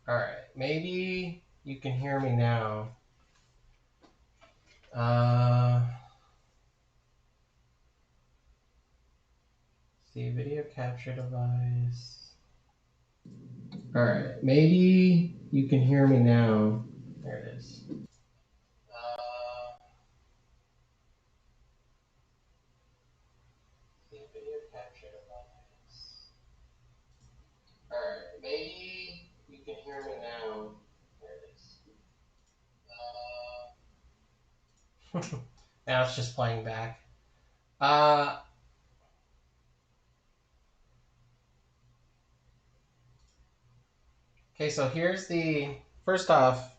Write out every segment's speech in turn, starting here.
Alright, maybe you can hear me now. See, video capture device. Alright, maybe you can hear me now. There it is. See, video capture device. Alright, maybe you can hear me now. There it is. Now it's just playing back. Okay, so here's the... First off,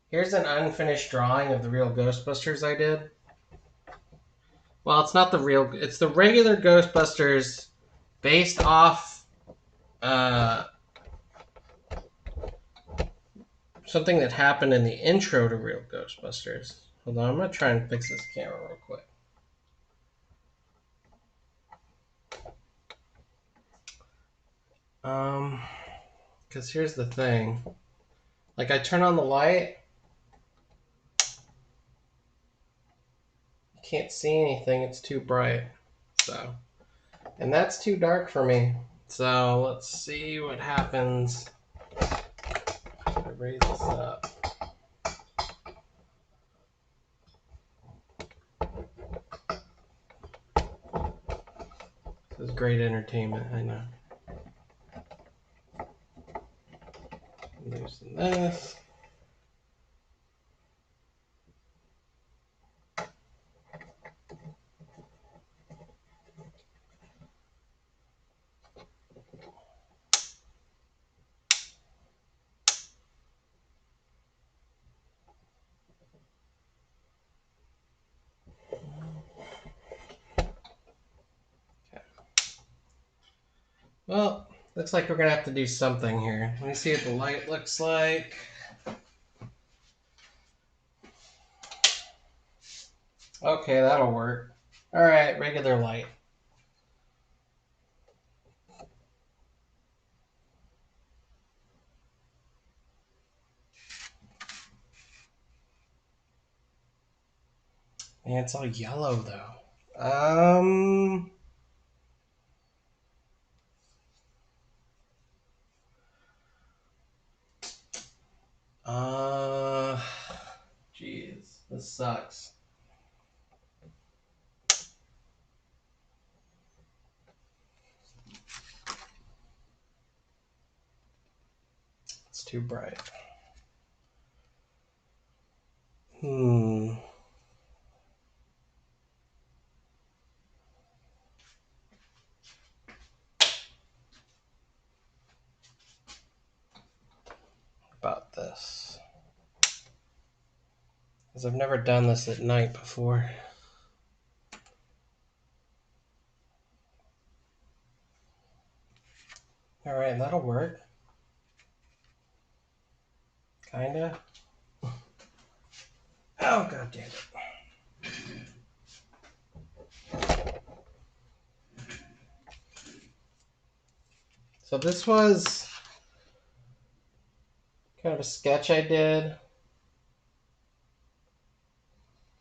here's an unfinished drawing of the real Ghostbusters I did. Well, it's not the real... It's the regular Ghostbusters based off something that happened in the intro to real Ghostbusters. Hold on, I'm going to try and fix this camera real quick. Because here's the thing. Like, I turn on the light. You can't see anything. It's too bright. So, and that's too dark for me. So, let's see what happens. I raise this up. This is great entertainment, I know. Loosen this. Well, looks like we're going to have to do something here. Let me see what the light looks like. Okay, that'll work. Alright, regular light. Man, it's all yellow, though. Jeez, this sucks. It's too bright. About this. Because I've never done this at night before. Alright, that'll work. Kinda. Oh, god damn it. So this was kind of a sketch I did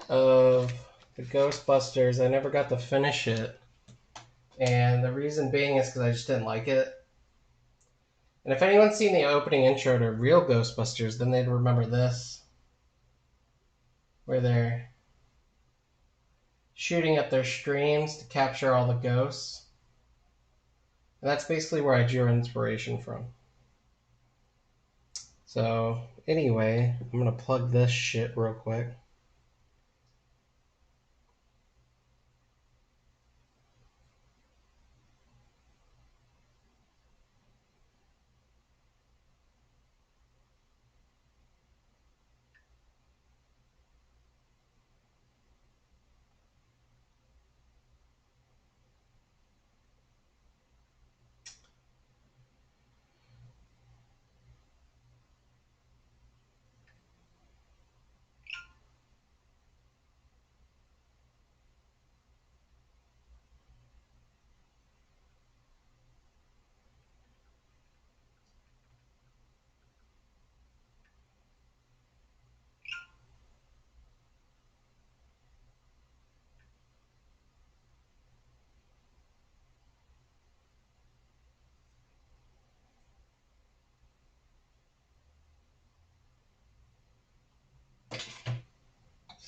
of the Ghostbusters. I never got to finish it. And the reason being is because I just didn't like it. And if anyone's seen the opening intro to real Ghostbusters, then they'd remember this. Where they're shooting up their streams to capture all the ghosts. And that's basically where I drew inspiration from. So, anyway, I'm going to plug this shit real quick.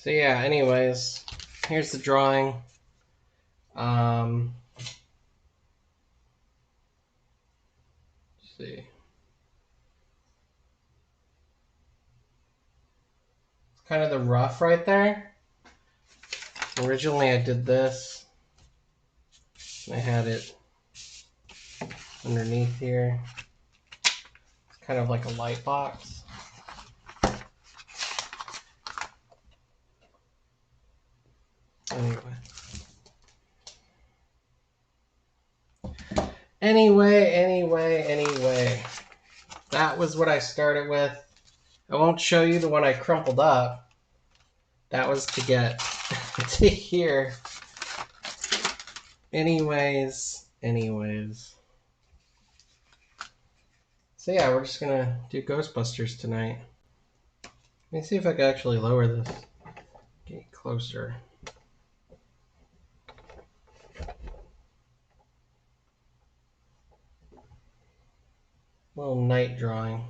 So yeah, anyways, here's the drawing. Let's see. It's kind of the rough right there. Originally I did this. I had it underneath here. It's kind of like a light box. Anyway. That was what I started with. I won't show you the one I crumpled up. That was to get to here. Anyways. So yeah, we're just gonna do Ghostbusters tonight. Let me see if I can actually lower this. Get closer. Little night drawing.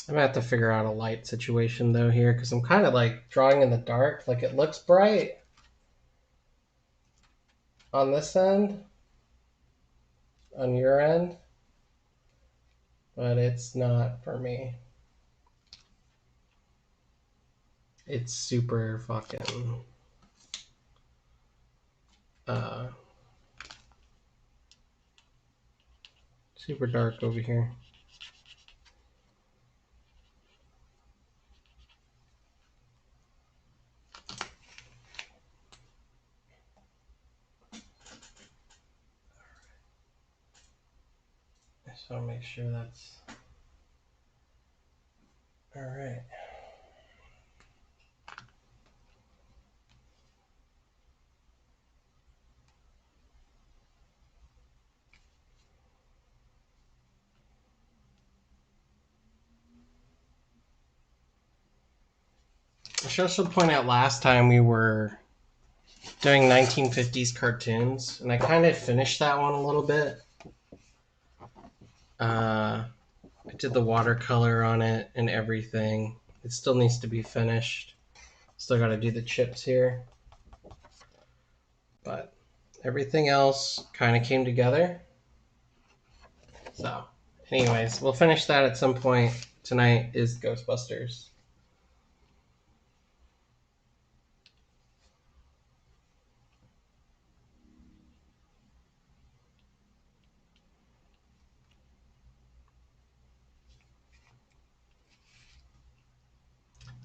I'm gonna have to figure out a light situation though here because I'm kind of like drawing in the dark. Like it looks bright on this end, on your end, but it's not for me. It's super fucking super dark over here. So I'll make sure that's all right. I should also point out last time we were doing 1950s cartoons, and I kind of finished that one a little bit. I did the watercolor on it and everything. It still needs to be finished. Still got to do the chips here. But everything else kind of came together. So, anyways, we'll finish that at some point. Tonight is Ghostbusters.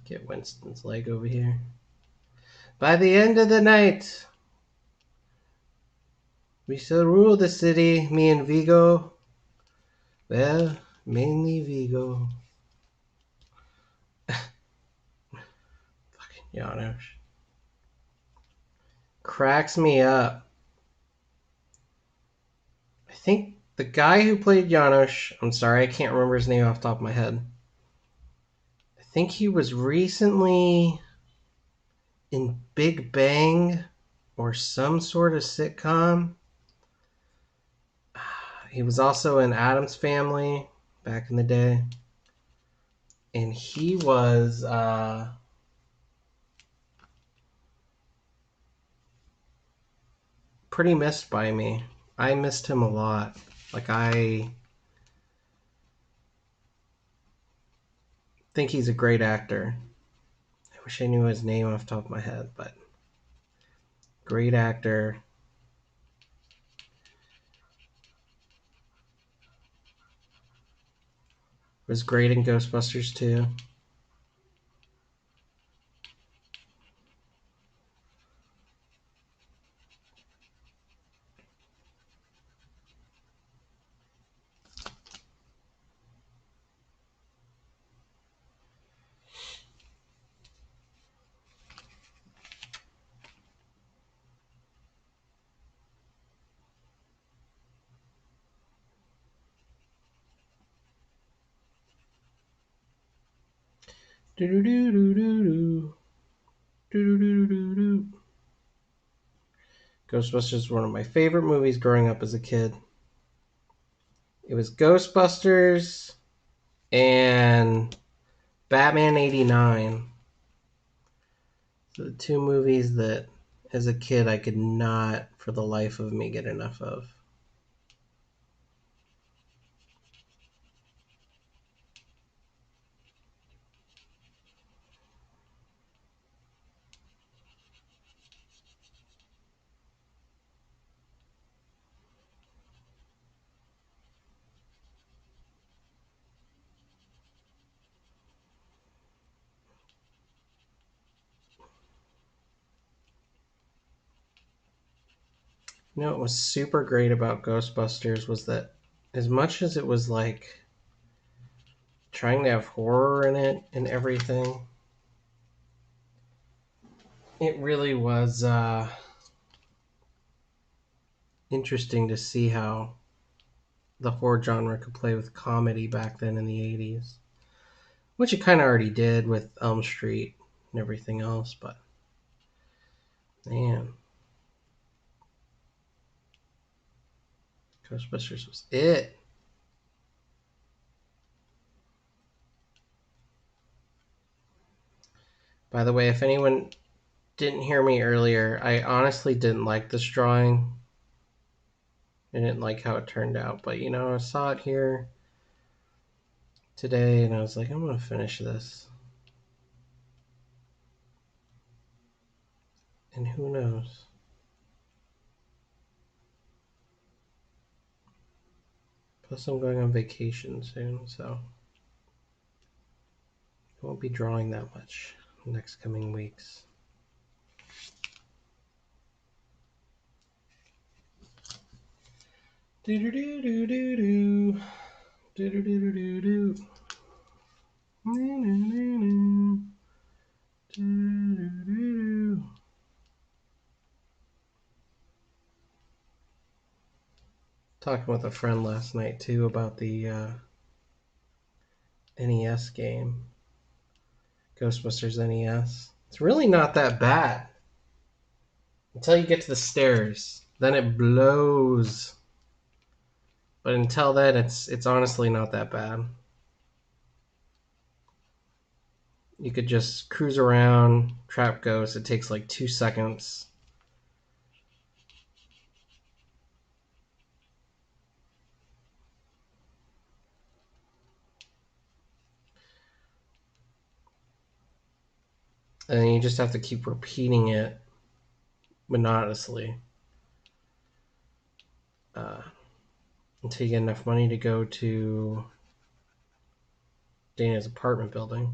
Get Winston's leg over here. By the end of the night, we shall rule the city, me and Vigo. Well, mainly Vigo. Fucking Janosch. Cracks me up. I think the guy who played Janosch, I'm sorry, I can't remember his name off the top of my head. I think he was recently in Big Bang or some sort of sitcom. He was also in Addams Family back in the day. And he was pretty missed by me. I missed him a lot. Like, I think he's a great actor. I wish I knew his name off the top of my head, but great actor. Was great in Ghostbusters too. Do-do-do-do-do-do. Do-do-do-do-do-do. Ghostbusters was one of my favorite movies growing up as a kid. It was Ghostbusters and Batman '89. So the two movies that, as a kid, I could not, for the life of me, get enough of. You know what was super great about Ghostbusters was that as much as it was like trying to have horror in it and everything, it really was interesting to see how the horror genre could play with comedy back then in the 80s, which it kind of already did with Elm Street and everything else, but man, Ghostbusters was it. By the way, if anyone didn't hear me earlier, I honestly didn't like this drawing. I didn't like how it turned out, but you know, I saw it here today and I was like, I'm going to finish this. And who knows? Plus, I'm going on vacation soon, so I won't be drawing that much in the next coming weeks. Do do do do do do. Do do do do do do. Talking with a friend last night too about the NES game, Ghostbusters NES. It's really not that bad until you get to the stairs. Then it blows. But until then, it's honestly not that bad. You could just cruise around, trap ghosts. It takes like 2 seconds. And you just have to keep repeating it monotonously uh, until you get enough money to go to Dana's apartment building.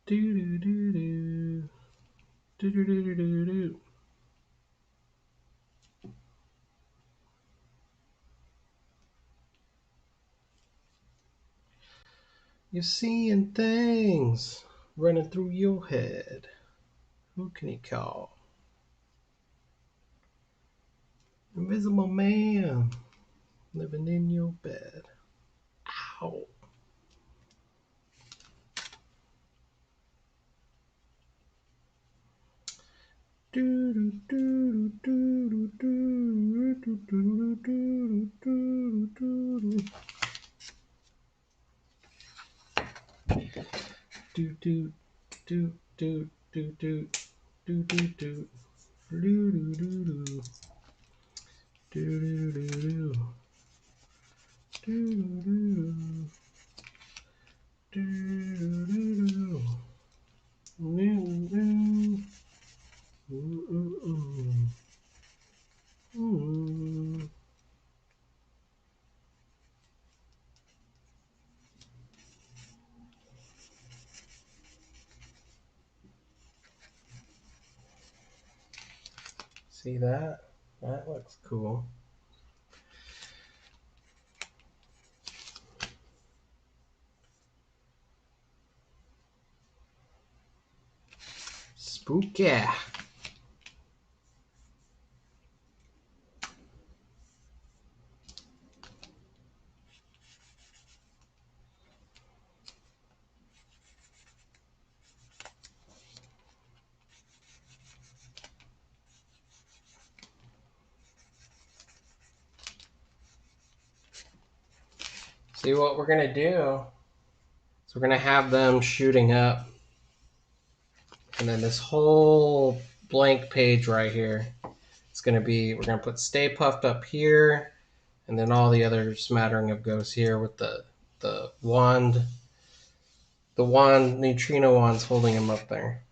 Do do do do. Do do do do do. You're seeing things running through your head. Who can you call? Invisible man living in your bed. Ow. Do do do do do do do do do do do. Do do do do do do do do do do do do do do do do See that? That looks cool. Spooky. See what we're gonna do. So we're gonna have them shooting up, and then this whole blank page right here. It's gonna be, we're gonna put Stay Puffed up here, and then all the other smattering of ghosts here with the wand, Neutrino wand's holding him up there.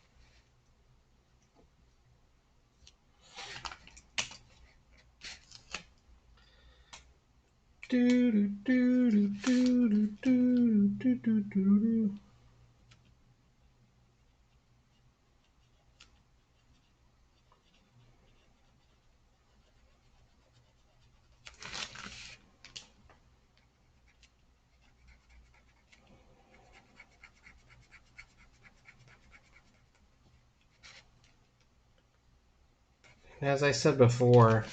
And as I said before,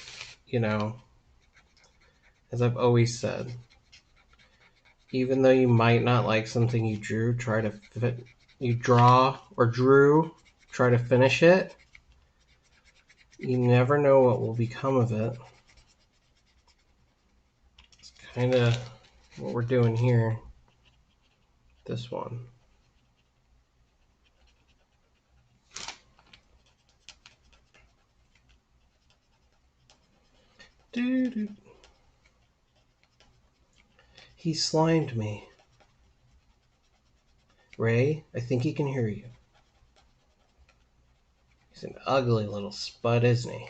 you know, as I've always said, even though you might not like something you drew, you draw or drew, try to finish it. You never know what will become of it. It's kind of what we're doing here. This one. Dude. He slimed me. Ray, I think he can hear you. He's an ugly little spud, isn't he?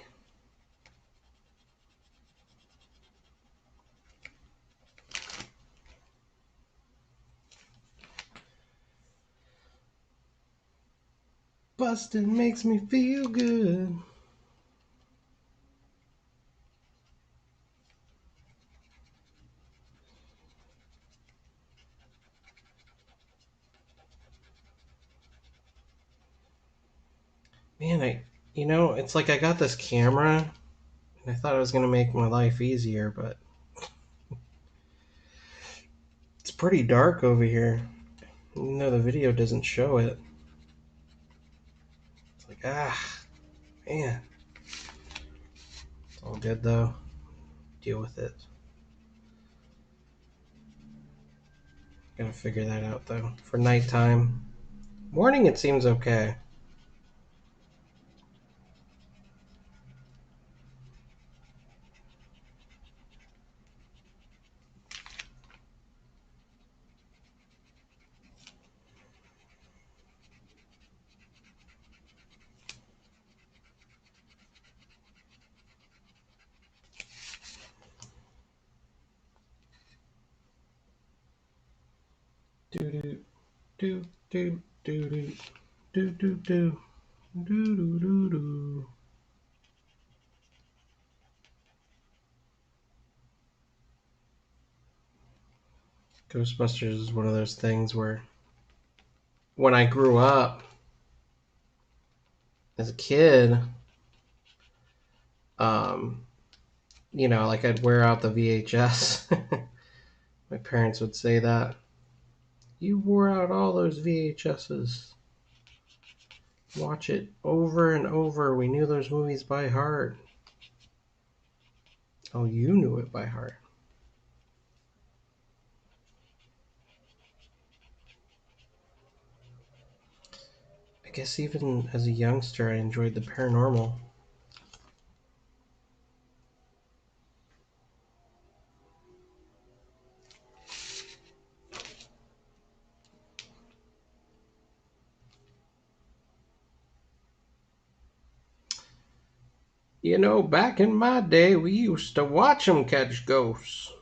Busted makes me feel good. Man, it's like I got this camera and I thought it was going to make my life easier, but it's pretty dark over here. Even though the video doesn't show it. It's like, man. It's all good though. Deal with it. Gotta figure that out though. For nighttime. Morning it seems okay. Do do do do do do do do do do do do. Ghostbusters is one of those things where when I grew up as a kid, um, like I'd wear out the VHS. My parents would say that. You wore out all those VHSs. Watch it over and over. We knew those movies by heart. Oh, you knew it by heart. I guess even as a youngster, I enjoyed the paranormal. Back in my day, we used to watch them catch ghosts.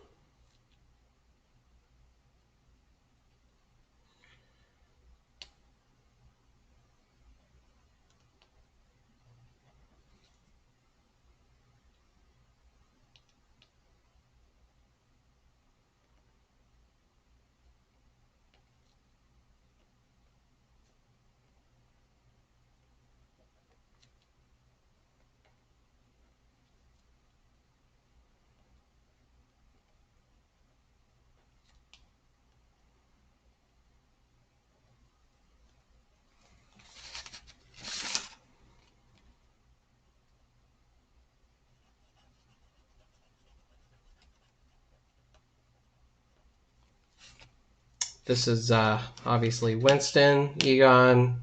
This is obviously Winston, Egon,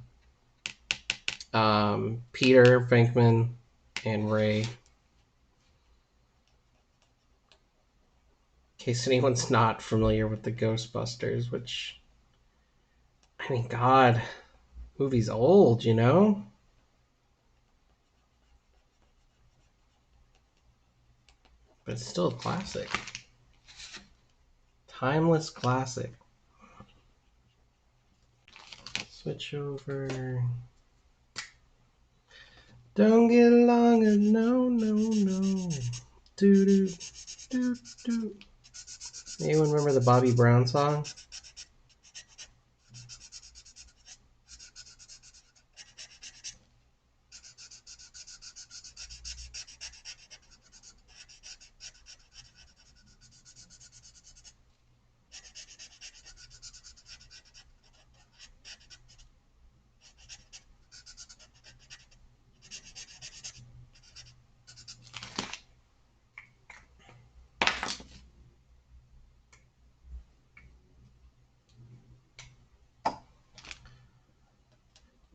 Peter, Venkman, and Ray. In case anyone's not familiar with the Ghostbusters, which, I mean, God, movie's old, you know? But it's still a classic. Timeless classic. Switch over. Don't get longer, no, no, no. Do do do do. Anyone remember the Bobby Brown song?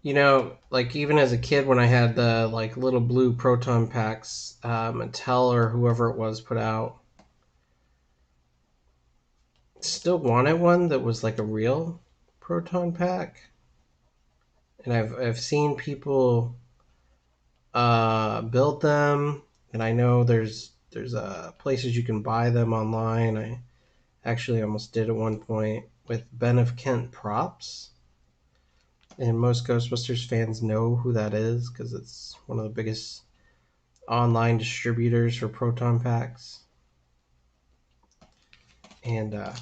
You know, like even as a kid, when I had the like little blue proton packs, Mattel or whoever it was put out, still wanted one that was like a real proton pack, and I've seen people build them, and I know there's places you can buy them online. I actually almost did at one point with Ben of Kent Props. And most Ghostbusters fans know who that is because it's one of the biggest online distributors for proton packs. And I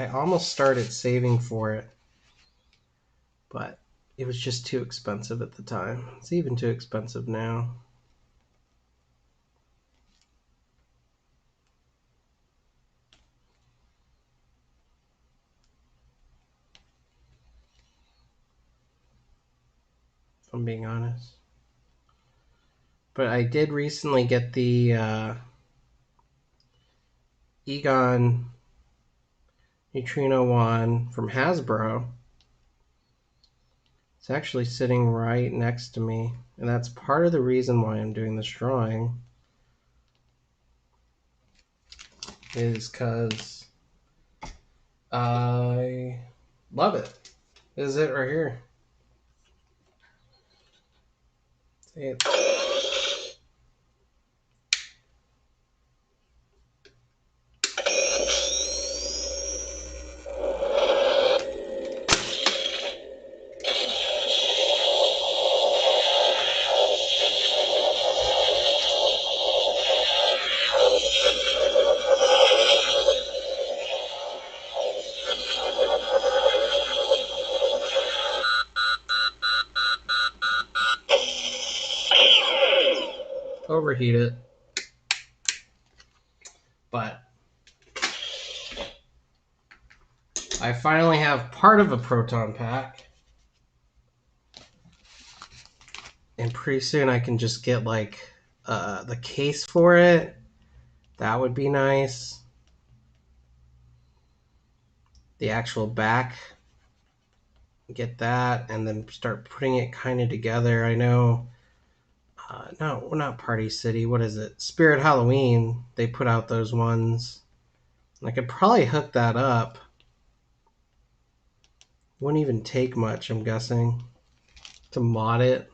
almost started saving for it, but it was just too expensive at the time. It's even too expensive now. If I'm being honest. But I did recently get the Egon Neutrino one from Hasbro. It's actually sitting right next to me, and that's part of the reason why I'm doing this drawing, is because I love it. This is it right here. See it. Overheat it. But I finally have part of a proton pack. And pretty soon I can just get like the case for it. That would be nice. The actual back. Get that and then start putting it kind of together. I know no, not Party City. What is it? Spirit Halloween. They put out those ones. I could probably hook that up. Wouldn't even take much, I'm guessing, to mod it.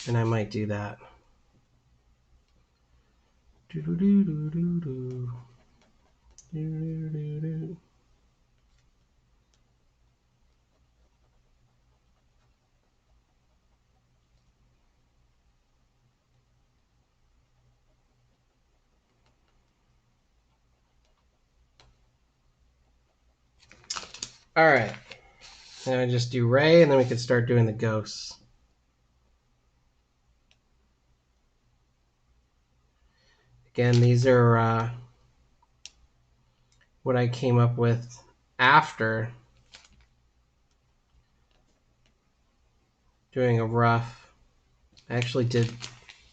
And I might do that. All right. Now I just do Ray, and then we can start doing the ghosts. Again, these are what I came up with after doing a rough. I actually did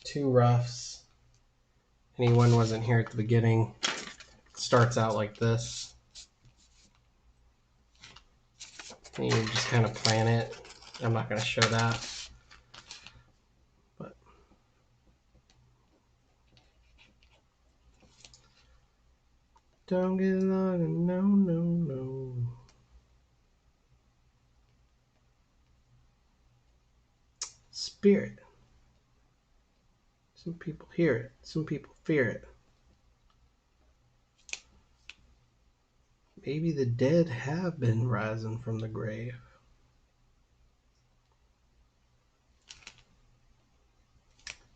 2 roughs anyone wasn't here at the beginning, it starts out like this. And you just kind of plan it. I'm not going to show that. But don't get long, no, no, no. Spirit. Some people hear it. Some people fear it. Maybe the dead have been rising from the grave.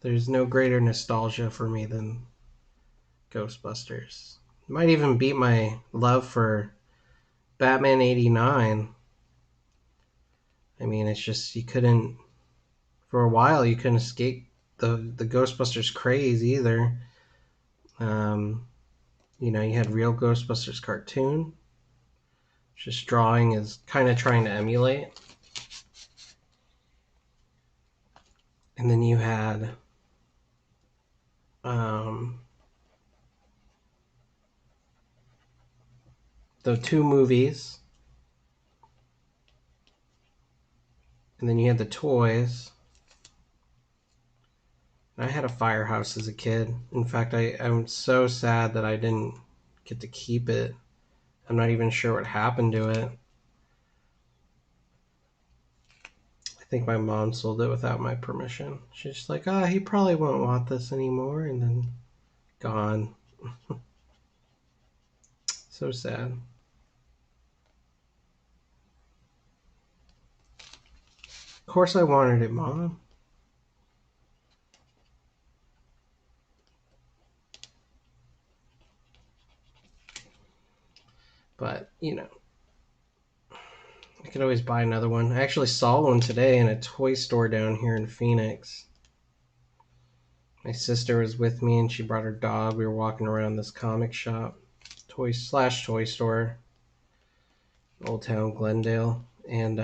There's no greater nostalgia for me than Ghostbusters. It might even beat my love for Batman 89. I mean, it's just, you couldn't, for a while, you couldn't escape the Ghostbusters craze either. You had Real Ghostbusters cartoon, just drawing is kind of trying to emulate. And then you had the two movies. And then you had the toys. I had a firehouse as a kid. In fact, I'm so sad that I didn't get to keep it. I'm not even sure what happened to it. I think my mom sold it without my permission. She's just like, he probably won't want this anymore, and then gone. So sad. Of course I wanted it, Mom. But, I could always buy another one. I actually saw one today in a toy store down here in Phoenix. My sister was with me and she brought her dog. We were walking around this comic shop, toy store, Old Town Glendale. And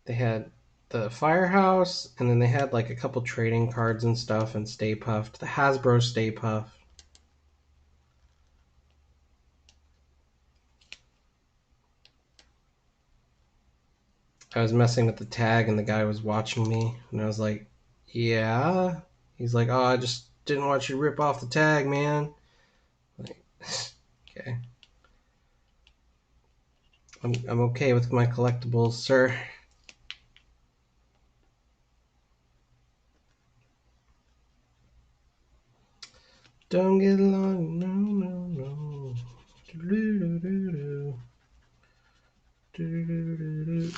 they had the Firehouse, and then they had like a couple trading cards and stuff and Stay Puft. The Hasbro Stay Puft. I was messing with the tag and the guy was watching me and I was like, yeah. He's like, I just didn't want you to rip off the tag, man. Like, okay. I'm okay with my collectibles, sir. Don't get along, no, no, no. Do-do-do-do-do. Do-do-do-do-do.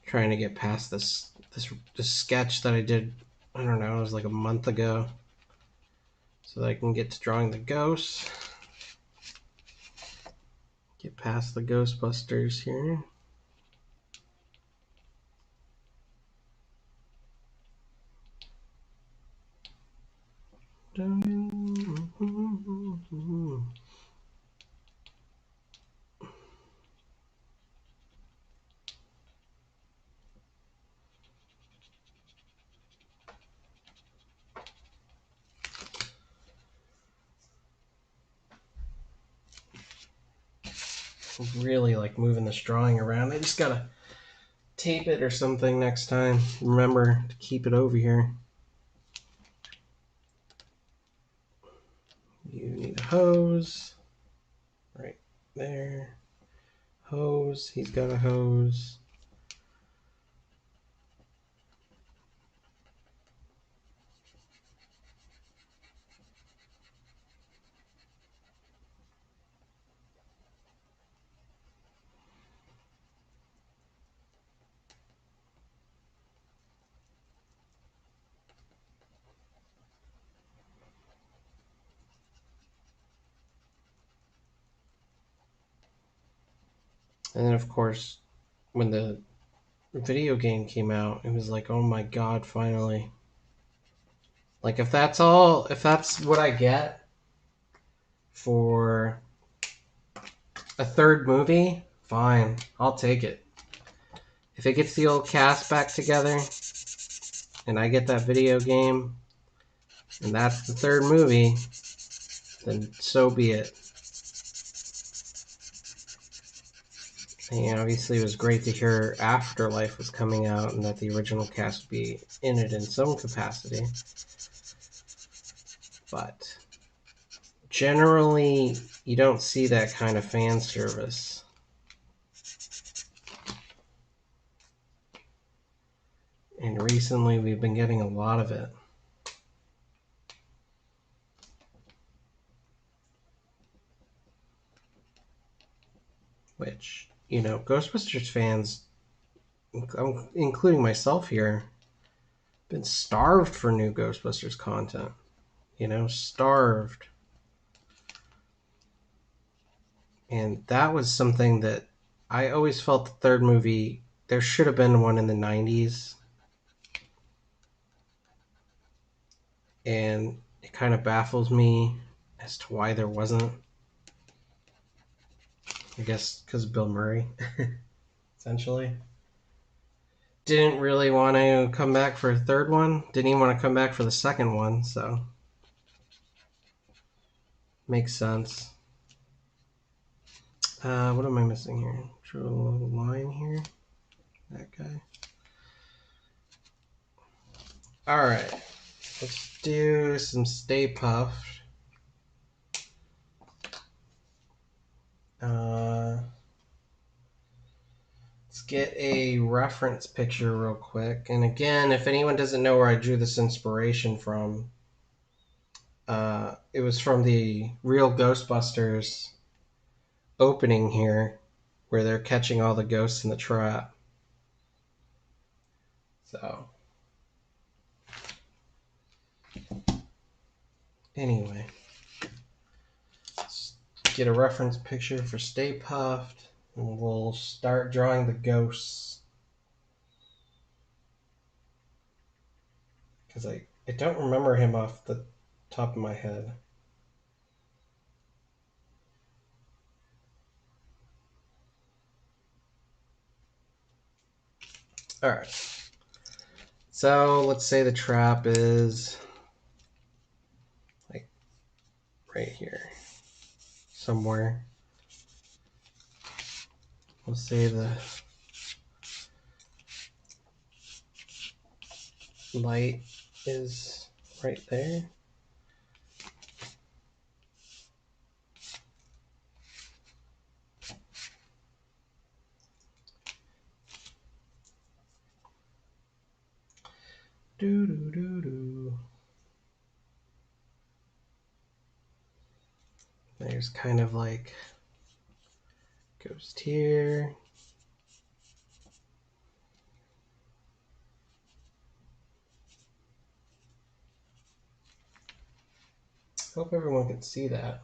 Trying to get past this sketch that I did, I don't know, it was like a month ago, so that I can get to drawing the ghosts. Get past the Ghostbusters here. Really like moving this drawing around. I just gotta tape it or something next time. Remember to keep it over here. You need a hose right there. Hose, he's got a hose. And then of course when the video game came out, it was like, oh my god, finally. Like, if that's what I get for a third movie, fine, I'll take it. If it gets the old cast back together and I get that video game and that's the third movie, then so be it. And obviously it was great to hear Afterlife was coming out and that the original cast would be in it in some capacity. But generally, you don't see that kind of fan service. And recently we've been getting a lot of it. Which, Ghostbusters fans, including myself here, been starved for new Ghostbusters content. Starved. And that was something that I always felt the third movie, there should have been one in the 90s. And it kind of baffles me as to why there wasn't. I guess because Bill Murray, essentially. Didn't really want to come back for a third one. Didn't even want to come back for the second one, so makes sense. What am I missing here? Drew a little line here. That guy. Alright. Let's do some Stay Puft. Let's get a reference picture real quick. And again, if anyone doesn't know where I drew this inspiration from, it was from the real Ghostbusters opening here, where they're catching all the ghosts in the trap. So, anyway, let's get a reference picture for Stay Puft, and we'll start drawing the ghosts. Because I don't remember him off the top of my head. Alright. So, let's say the trap is like right here. Somewhere. We'll say the light is right there. Do do do do. There's kind of like ghost here. Hope everyone can see that.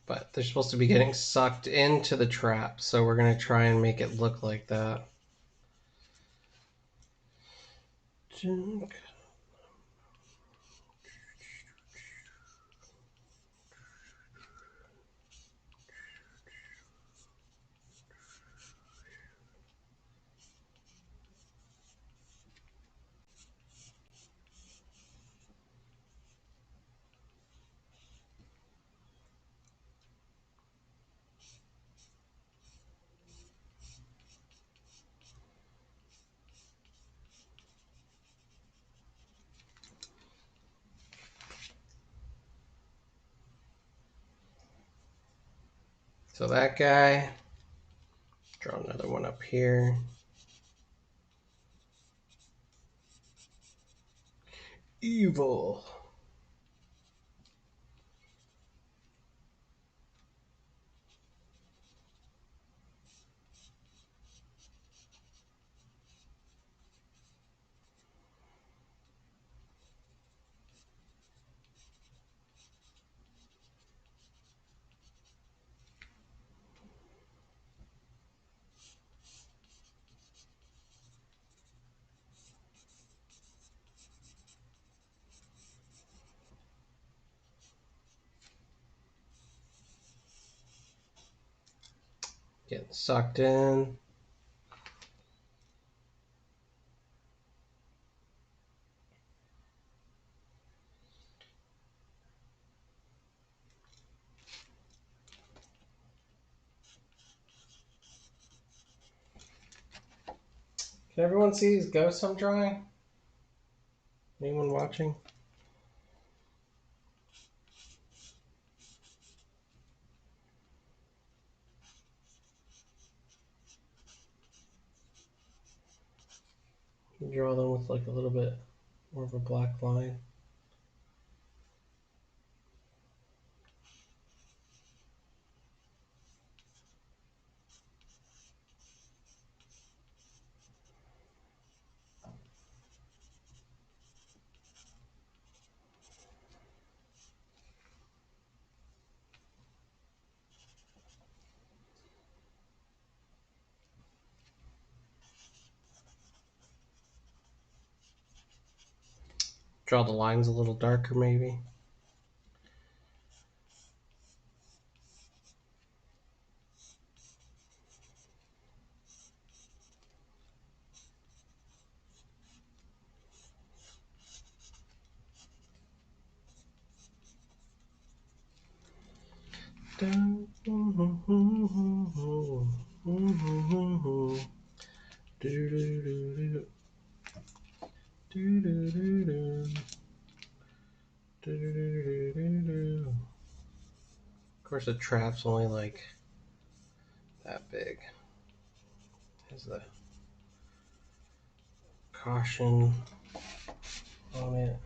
But they're supposed to be getting sucked into the trap, so we're going to try and make it look like that. So that guy, draw another one up here. Evil. Getting sucked in. Can everyone see these ghosts I'm drawing? Anyone watching? You draw them with like a little bit more of a black line. Draw the lines a little darker maybe. Of course, the trap's only like that big. Here's the caution on it.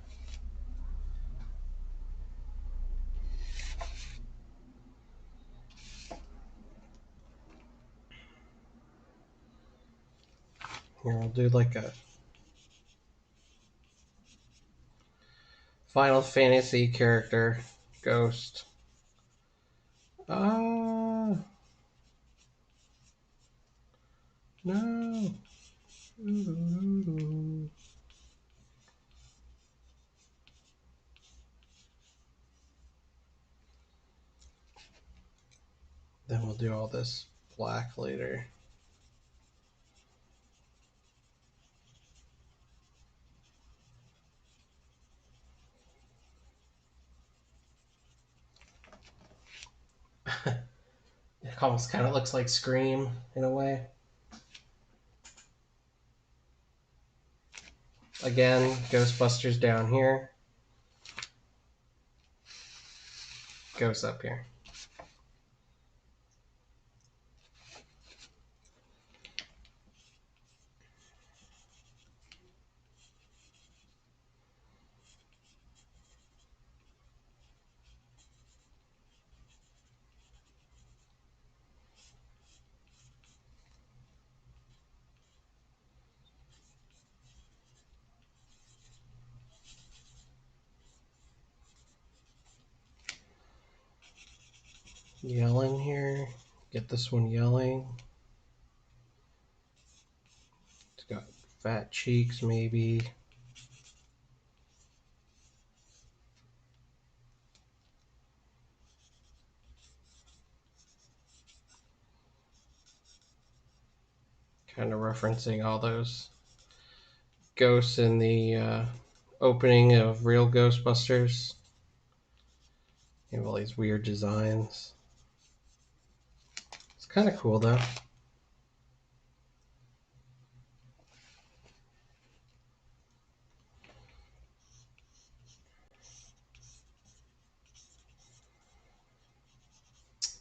Here, we'll do like a Final Fantasy character, Ghost. Ah, no. Then we'll do all this black later. It almost kind of looks like Scream in a way. Again, Ghostbusters down here. Ghosts up here. Yelling here. Get this one yelling. It's got fat cheeks, maybe. Kind of referencing all those ghosts in the opening of real Ghostbusters. You have all these weird designs. It's kind of cool though.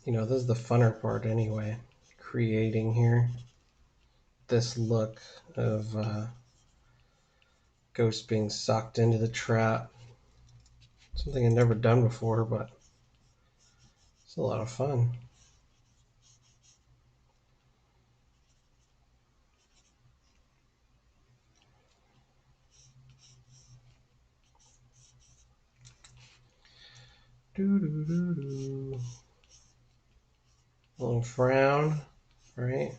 You know, this is the funner part anyway. Creating here this look of ghost being sucked into the trap. Something I've never done before, but it's a lot of fun. Doo-doo-doo-doo. A little frown, right?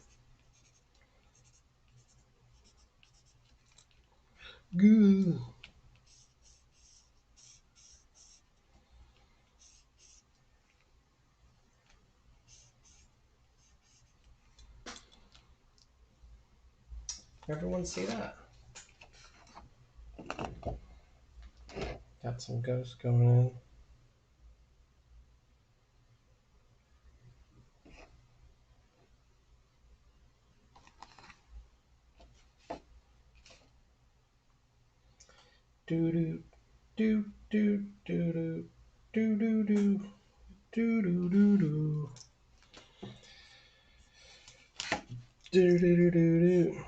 Goo. Everyone see that? Got some ghosts going in. Do do do do do do do do do do do do do do do do do.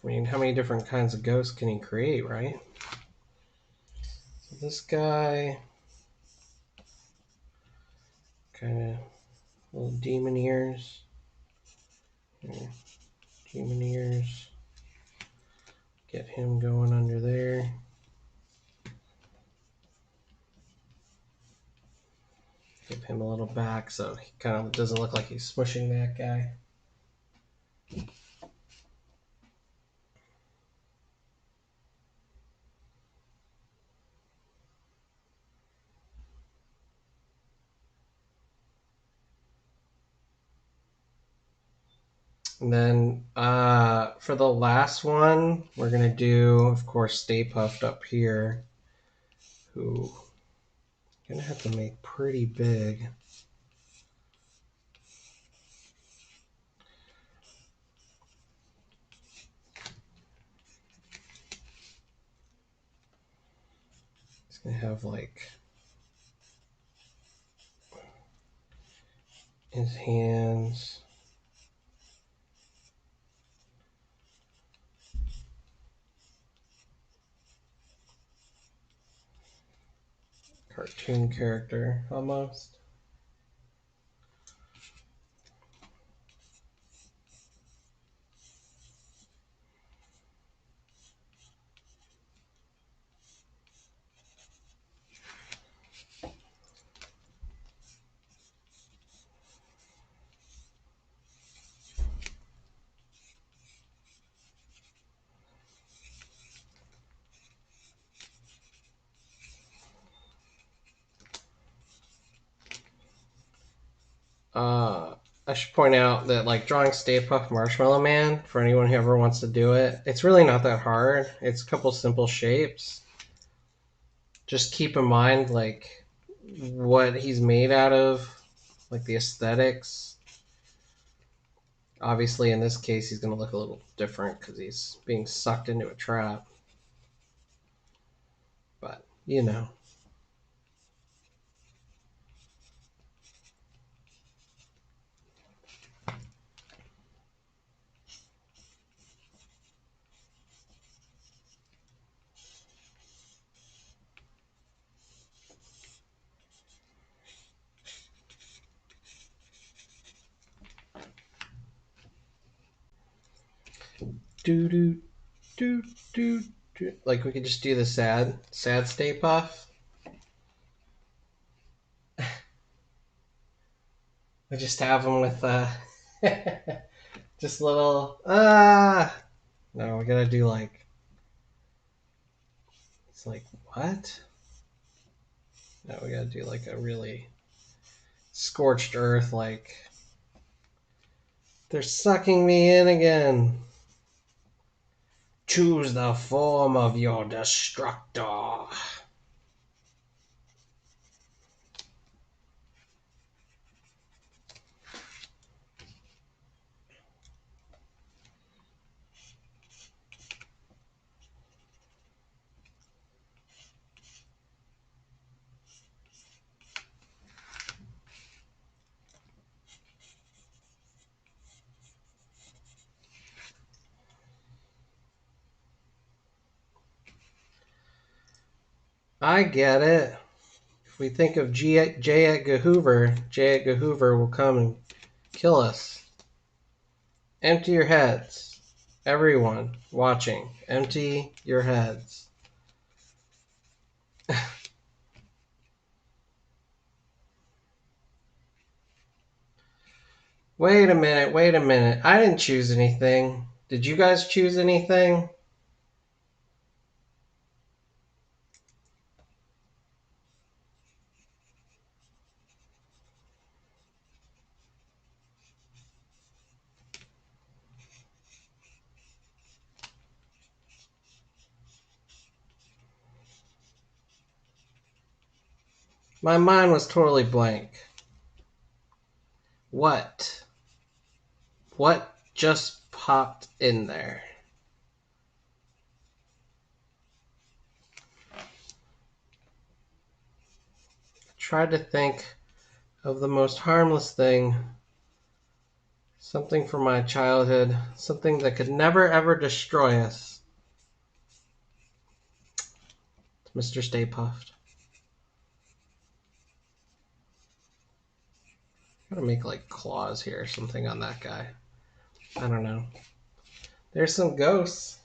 I mean, how many different kinds of ghosts can he create, right? So this guy, kind of little demon ears. Here, demon ears. Get him going under there. Give him a little back so he kind of doesn't look like he's smushing that guy. And then for the last one, we're going to do, of course, Stay Puffed up here, who I'm going to have to make pretty big. He's going to have like his hands. Cartoon character, almost. I should point out that like drawing Stay Puft Marshmallow Man, for anyone who ever wants to do it, it's really not that hard. It's a couple simple shapes. Just keep in mind like what he's made out of, like the aesthetics. Obviously, in this case, he's going to look a little different because he's being sucked into a trap. But, you know. Do do do do do. Like we could just do the sad Stay Puff. We just have him with just little No, we gotta do like it's like what? No, we gotta do like a really scorched earth like They're sucking me in again. Choose the form of your destructor. I get it. If we think of J. Edgar Hoover, J. Edgar Hoover will come and kill us. Empty your heads. Everyone watching, empty your heads. Wait a minute. I didn't choose anything. Did you guys choose anything? My mind was totally blank. What? What just popped in there? Tried to think of the most harmless thing. Something from my childhood. Something that could never ever destroy us. Mr. Stay Puffed. I'm gonna make like claws here or something on that guy. I don't know. There's some ghosts.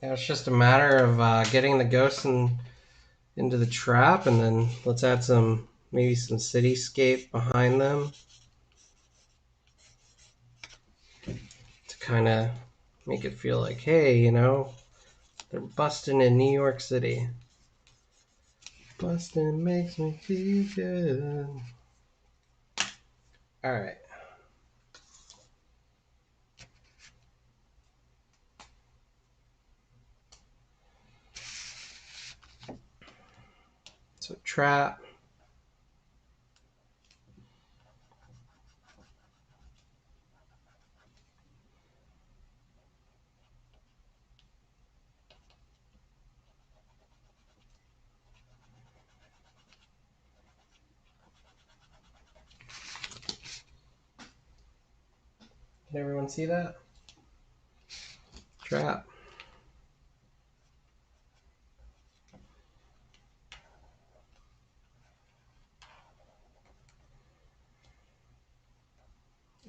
Yeah, it's just a matter of getting the ghosts into the trap, and then let's add maybe some cityscape behind them to kind of make it feel like, hey, they're busting in New York City. Busting makes me feel good. All right. So trap. Did everyone see that? Trap.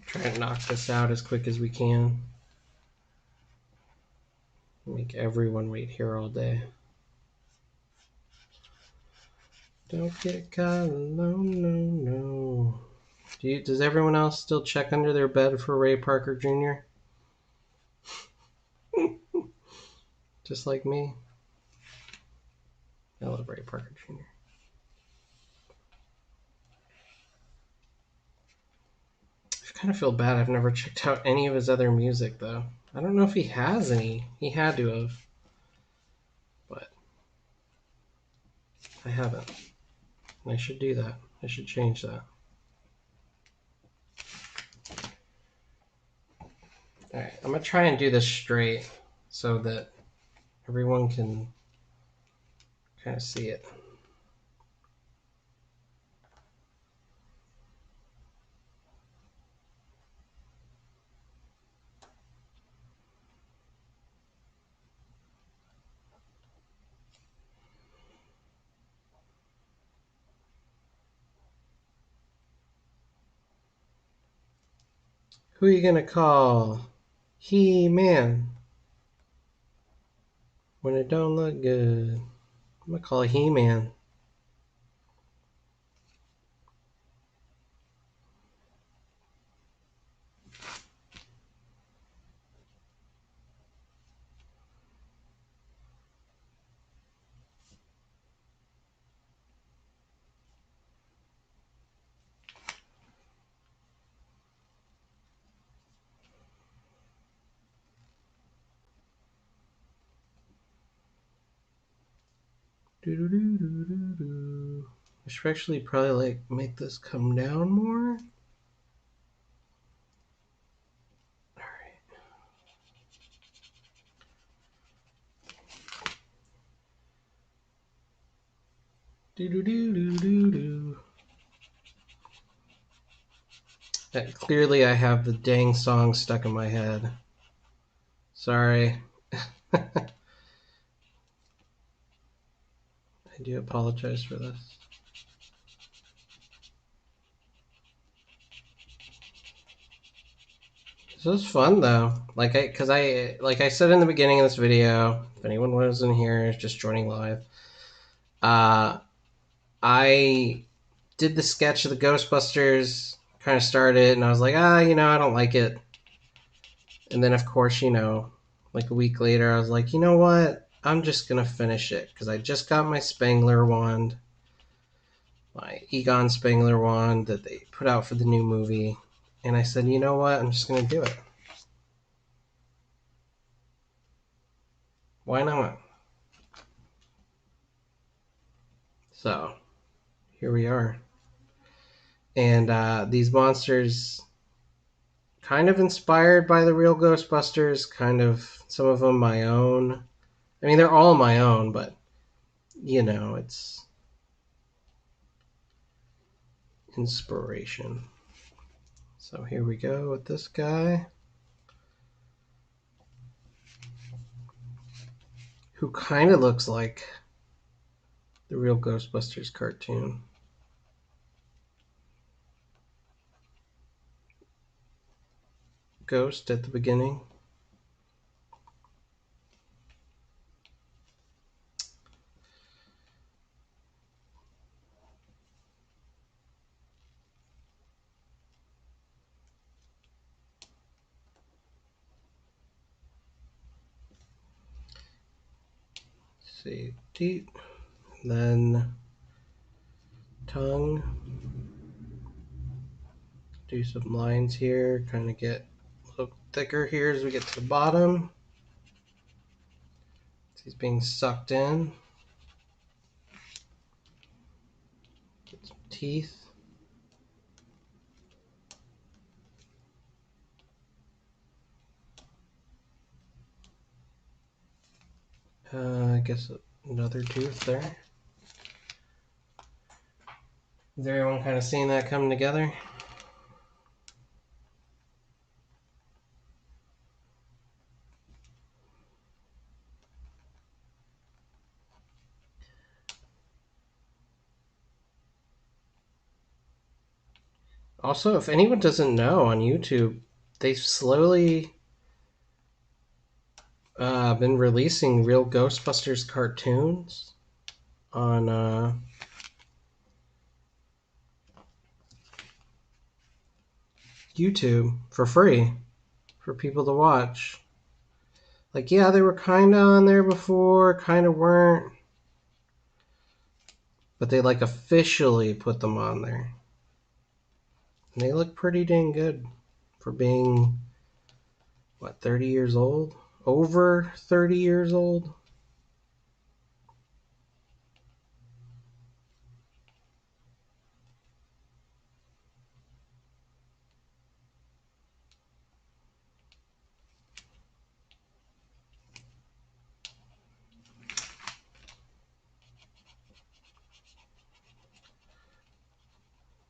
Try and knock this out as quick as we can. Make everyone wait here all day. Don't get caught alone, no. Does everyone else still check under their bed for Ray Parker Jr.? Just like me. I love Ray Parker Jr. I kind of feel bad I've never checked out any of his other music, though. I don't know if he has any. He had to have. But I haven't. I should do that. I should change that. Alright, I'm going to try and do this straight so that everyone can kind of see it. Who are you going to call? He-Man. When it don't look good. I'm going to call He-Man. Do-do-do-do-do-do. I should actually probably like make this come down more. Alright. Do-do-do-do-do-do. Clearly I have the dang song stuck in my head. Sorry. I do apologize for this. This was fun though. Like I said in the beginning of this video, if anyone wasn't here, just joining live, I did the sketch of the Ghostbusters, kind of started, and I was like, I don't like it. And then, of course, like a week later, I was like, you know what? I'm just going to finish it because I just got my Spengler wand, my Egon Spengler wand that they put out for the new movie. And I said, you know what? I'm just going to do it. Why not? So, here we are. And these monsters, kind of inspired by the real Ghostbusters, kind of, some of them my own. I mean, they're all my own, but, it's inspiration. So here we go with this guy, who kind of looks like the real Ghostbusters cartoon. Ghost at the beginning. See, teeth, then tongue. Do some lines here, kind of get a little thicker here as we get to the bottom. He's being sucked in. Get some teeth. I guess another tooth there. Is everyone kind of seeing that come together? Also, if anyone doesn't know, on YouTube, they've slowly been releasing real Ghostbusters cartoons on YouTube for free for people to watch. Like, yeah, they were kind of on there before, kind of weren't, but they like officially put them on there. And they look pretty dang good for being, what, 30 years old? Over 30 years old?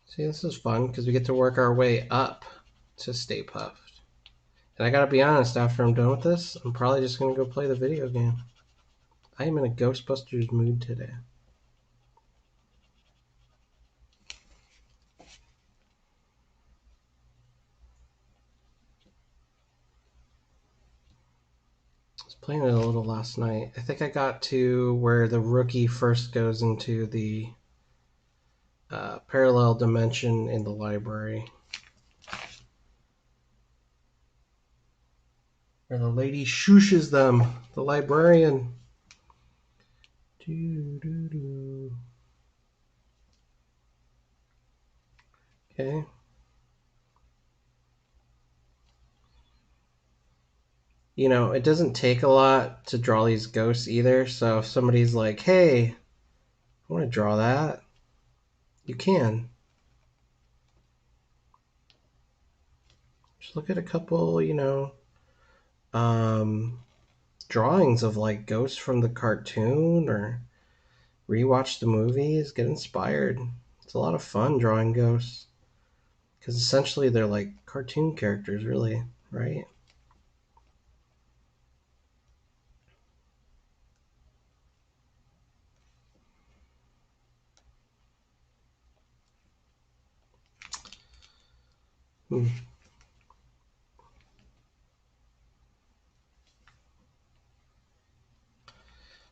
See, this is fun because we get to work our way up to Stay Puffed. And I gotta be honest, after I'm done with this, I'm probably just gonna go play the video game. I am in a Ghostbusters mood today. I was playing it a little last night. I think I got to where the rookie first goes into the parallel dimension in the library. Where the lady shooshes them, the librarian. Okay. It doesn't take a lot to draw these ghosts either. So if somebody's like, hey, I want to draw that. You can. Just look at a couple, drawings of like ghosts from the cartoon or rewatch the movies, get inspired. It's a lot of fun drawing ghosts because essentially they're like cartoon characters, really, right? Hmm.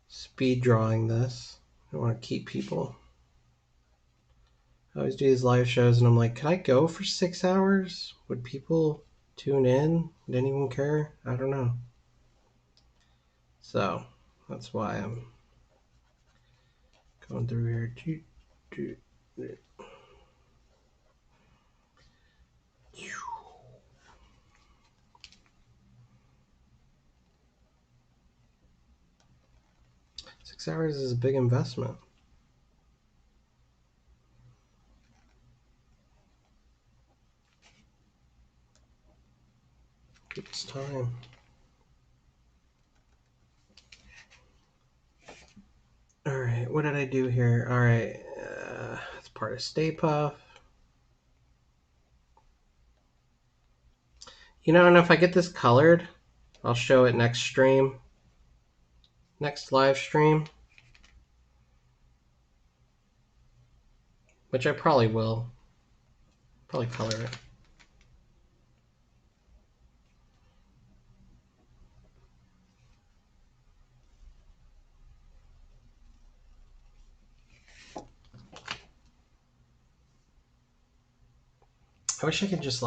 Speed drawing this. I want to keep people. I always do these live shows and I'm like, could I go for 6 hours? Would people tune in? Would anyone care? I don't know. So that's why I'm going through here. 6 hours is a big investment. It's time. All right, what did I do here? All right, it's part of Stay Puft. And if I get this colored, I'll show it next stream, next live stream, which I probably will. Probably color it. I wish I could just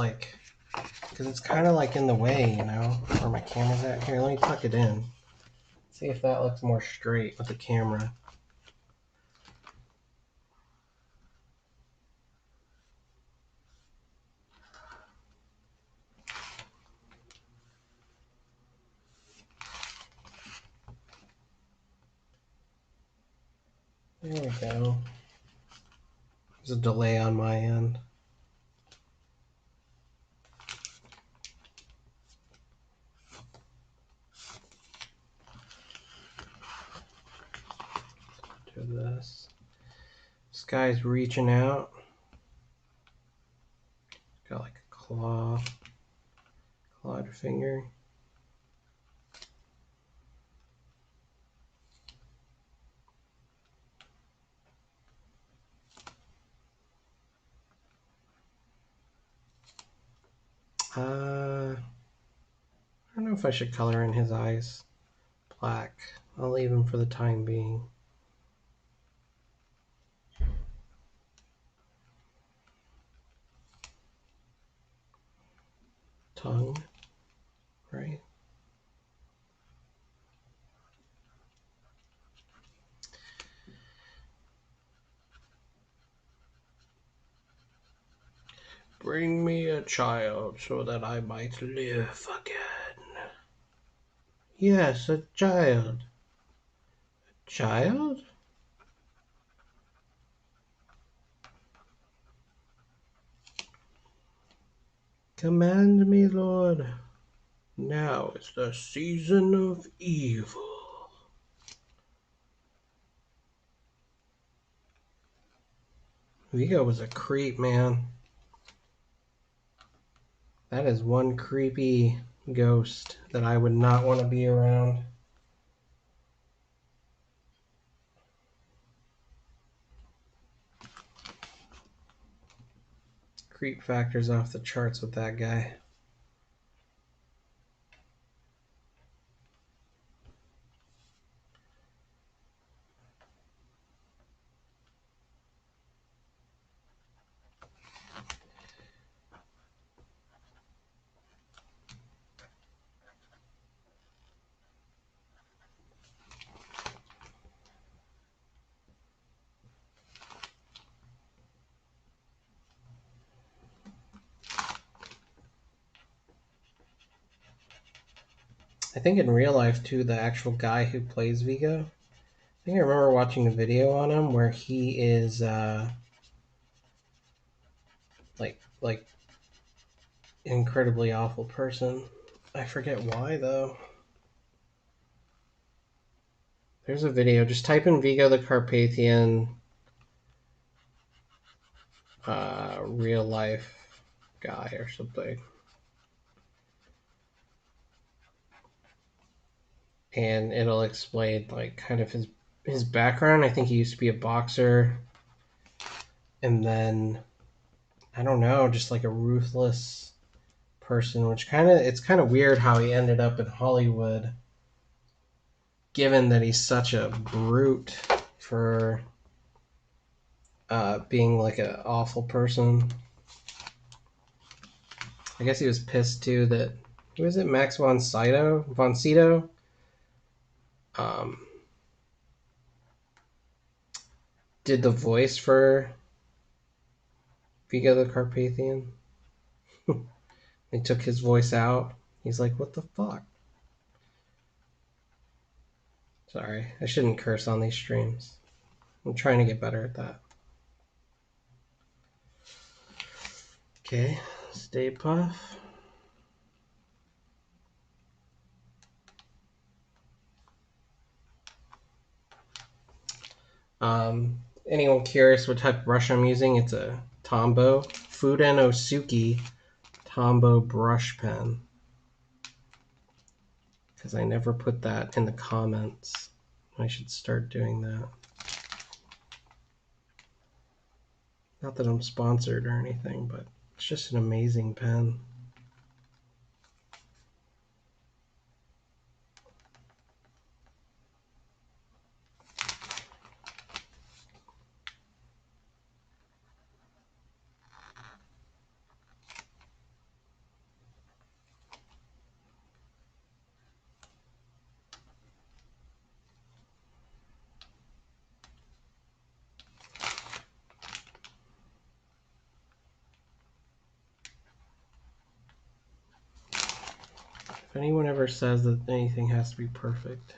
because it's kind of like in the way, where my camera's at. Here, let me tuck it in. See if that looks more straight with the camera. There we go. There's a delay on my end. Do this. This guy's reaching out. Got like a clawed finger. I don't know if I should color in his eyes black. I'll leave him for the time being. Tongue, right? Bring me a child so that I might live again. Yes, a child. Child? Command me, Lord. Now is the season of evil. Vigo was a creep, man. That is one creepy ghost that I would not want to be around. Creep factor's off the charts with that guy. I think in real life too, the actual guy who plays Vigo think I remember watching a video on him where he is like incredibly awful person. I forget why though. There's a video. Just type in Vigo the Carpathian real life guy or something. And it'll explain like kind of his background. I think he used to be a boxer. And then I don't know, just like a ruthless person, which it's kind of weird how he ended up in Hollywood given that he's such a brute for being like an awful person. I guess he was pissed too that who is it? Max von Sydow did the voice for Vigo the Carpathian. They took his voice out. He's like, what the fuck? Sorry, I shouldn't curse on these streams. I'm trying to get better at that. Okay, Stay Puff. Anyone curious what type of brush I'm using? It's a Tombow Fuden Osuki Tombow brush pen. Because I never put that in the comments. I should start doing that. Not that I'm sponsored or anything, but it's just an amazing pen. If anyone ever says that anything has to be perfect,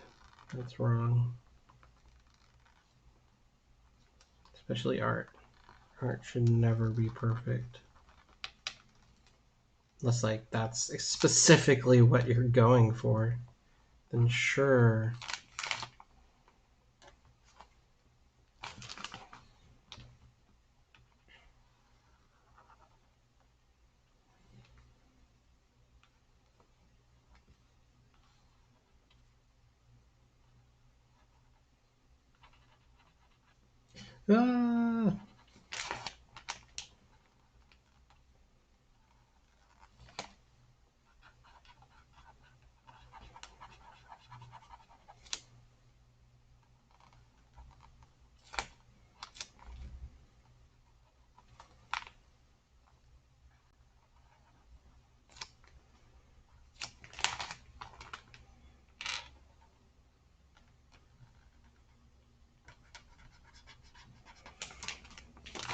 that's wrong. Especially art. Art should never be perfect. Unless like that's specifically what you're going for, then sure. Ah!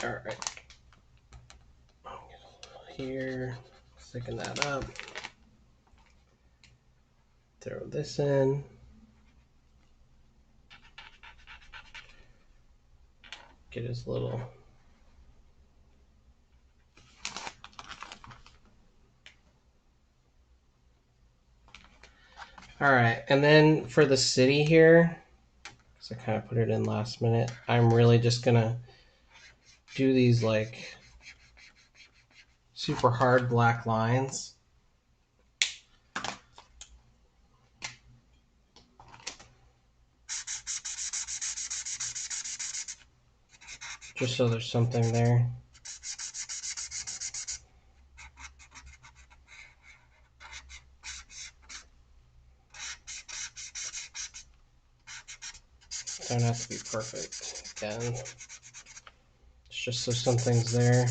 All right. Here, sticking that up. Throw this in. Get his little. All right, and then for the city here, because I kind of put it in last minute, I'm really just gonna do these like super hard black lines. Just so there's something there. Don't have to be perfect again. It's just so something's there.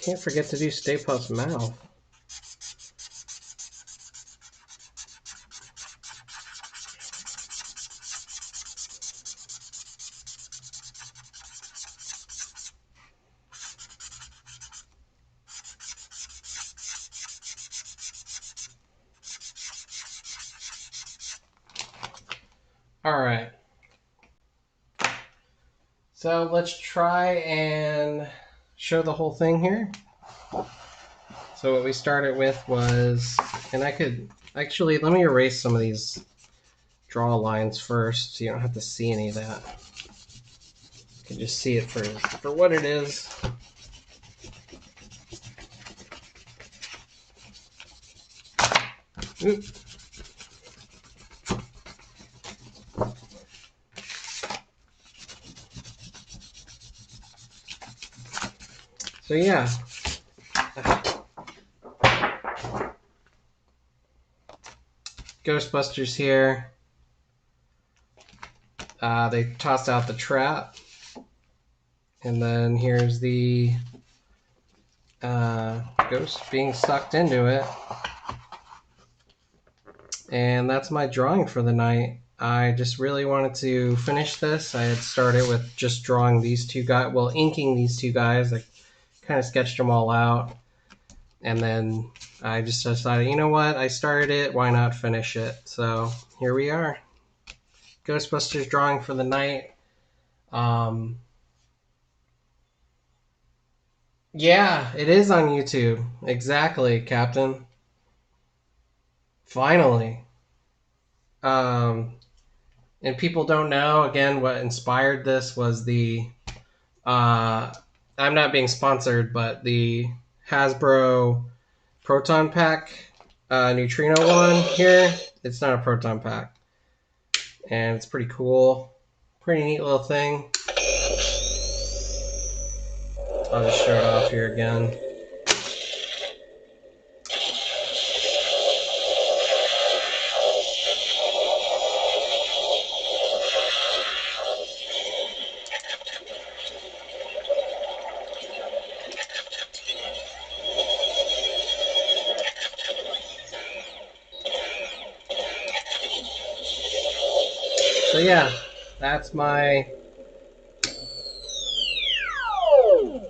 Can't forget to do Stay Puft's mouth. Alright. So let's try and show the whole thing here. So what we started with was, and I could, actually, let me erase some of these draw lines first so you don't have to see any of that. You can just see it for what it is. Oop. So yeah. Ghostbusters here. They tossed out the trap. And then here's the ghost being sucked into it. And that's my drawing for the night. I just really wanted to finish this. I had started with just drawing these two guys, well, inking these two guys. I kind of sketched them all out. And then I just decided, you know what? I started it. Why not finish it? So here we are. Ghostbusters drawing for the night. Yeah, it is on YouTube. Exactly, Captain. Finally. And people don't know, again, what inspired this was the, I'm not being sponsored, but the Hasbro Proton Pack Neutrino one here. It's not a Proton Pack. And it's pretty cool. Pretty neat little thing. I'll just show it off here again. So yeah, that's my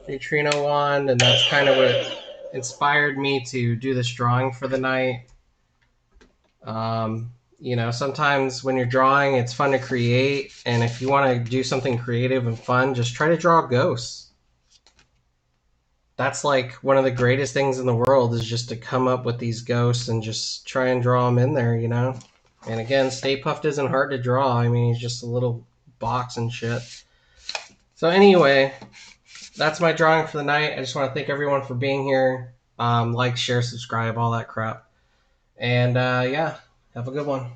Neutrino wand, and that's kind of what inspired me to do this drawing for the night. You know, sometimes when you're drawing, it's fun to create, and if you want to do something creative and fun, just try to draw ghosts. That's like one of the greatest things in the world, is just to come up with these ghosts and just try and draw them in there, you know? And again, Stay Puft isn't hard to draw. I mean, he's just a little box and shit. So anyway, that's my drawing for the night. I just want to thank everyone for being here. Like, share, subscribe, all that crap. And yeah, have a good one.